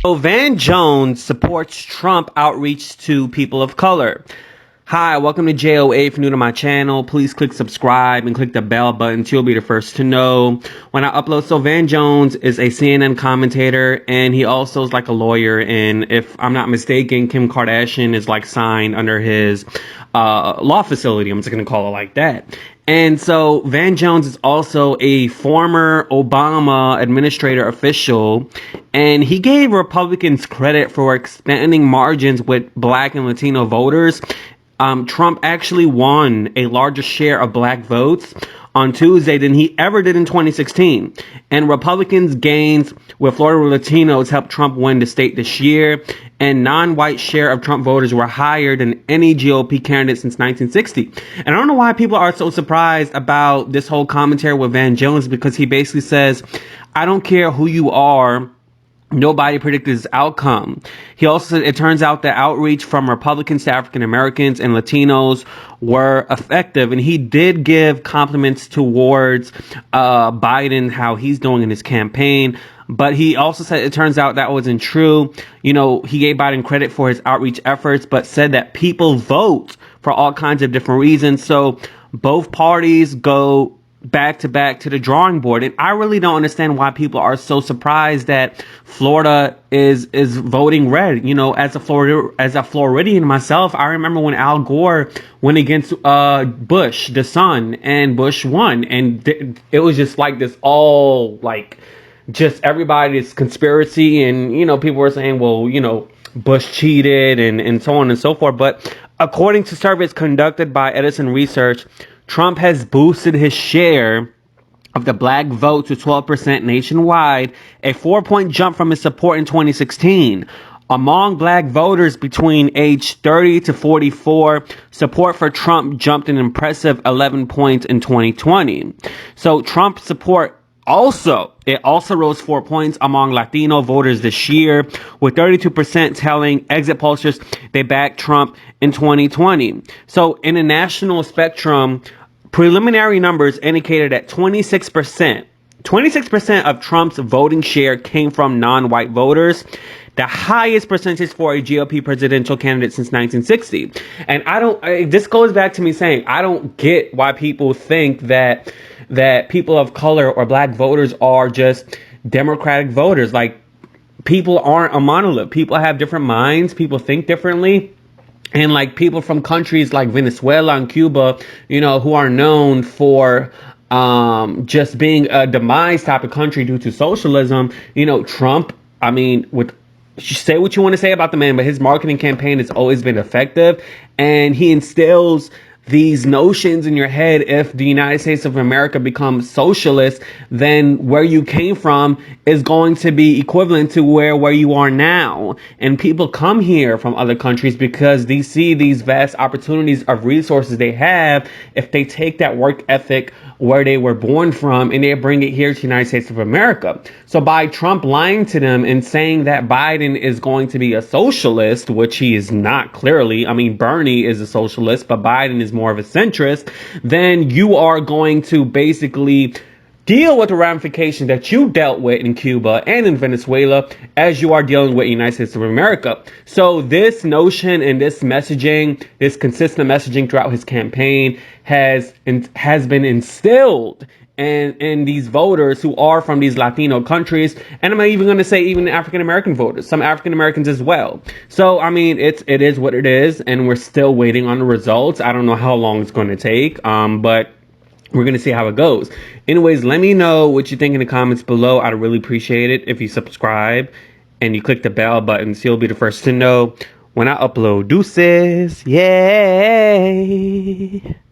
So Van Jones supports Trump outreach to people of color. Hi, welcome to JOA. If you're new to my channel, please click subscribe and click the bell button so you'll be the first to know when I upload. So Van Jones is a CNN commentator, and he also is like a lawyer. And if I'm not mistaken, Kim Kardashian is like signed under his law facility. I'm just going to call it like that. And so Van Jones is also a former Obama administrator official, and he gave Republicans credit for expanding margins with Black and Latino voters. Trump actually won a larger share of Black votes on Tuesday than he ever did in 2016. And Republicans' gains with Florida Latinos helped Trump win the state this year. And non-white share of Trump voters were higher than any GOP candidate since 1960. And I don't know why people are so surprised about this whole commentary with Van Jones, because he basically says, I don't care who you are. Nobody predicted this outcome. He also said it turns out that outreach from Republicans to African Americans and Latinos were effective. And he did give compliments towards Biden, how he's doing in his campaign. But he also said it turns out that wasn't true. You know, he gave Biden credit for his outreach efforts, but said that people vote for all kinds of different reasons. So both parties go back to the drawing board. And I really don't understand why people are so surprised that Florida is voting red. You know, as a Floridian myself, I remember when Al Gore went against Bush, the son, and Bush won. And it was just like this all like just everybody's conspiracy. And, you know, people were saying, well, you know, Bush cheated and so on and so forth. But according to surveys conducted by Edison Research, Trump has boosted his share of the Black vote to 12% nationwide, a 4-point jump from his support in 2016. Among Black voters between age 30 to 44, support for Trump jumped an impressive 11 points in 2020. So Trump's support also rose 4 points among Latino voters this year, with 32% telling exit pollsters they backed Trump in 2020. So in a national spectrum, preliminary numbers indicated that 26% of Trump's voting share came from non-white voters, the highest percentage for a GOP presidential candidate since 1960. And this goes back to me saying, I don't get why people think that people of color or Black voters are just Democratic voters. Like, people aren't a monolith. People have different minds. People think differently. And like people from countries like Venezuela and Cuba, you know, who are known for just being a demise type of country due to socialism, you know, Trump, I mean, say what you want to say about the man, but his marketing campaign has always been effective. And he instills these notions in your head. If the United States of America becomes socialist, then where you came from is going to be equivalent to where you are now. And people come here from other countries because they see these vast opportunities of resources they have if they take that work ethic where they were born from and they bring it here to the United States of America. So by Trump lying to them and saying that Biden is going to be a socialist, which he is not clearly. I mean, Bernie is a socialist, but Biden is more of a centrist. Then you are going to basically deal with the ramifications that you dealt with in Cuba and in Venezuela as you are dealing with the United States of America. So this notion and this messaging, this consistent messaging throughout his campaign has been instilled in these voters who are from these Latino countries. And I'm even going to say even African American voters, some African Americans as well. So, I mean, it is what it is. And we're still waiting on the results. I don't know how long it's going to take, but we're going to see how it goes. Anyways, let me know what you think in the comments below. I'd really appreciate it if you subscribe and you click the bell button so you'll be the first to know when I upload. Deuces. Yay.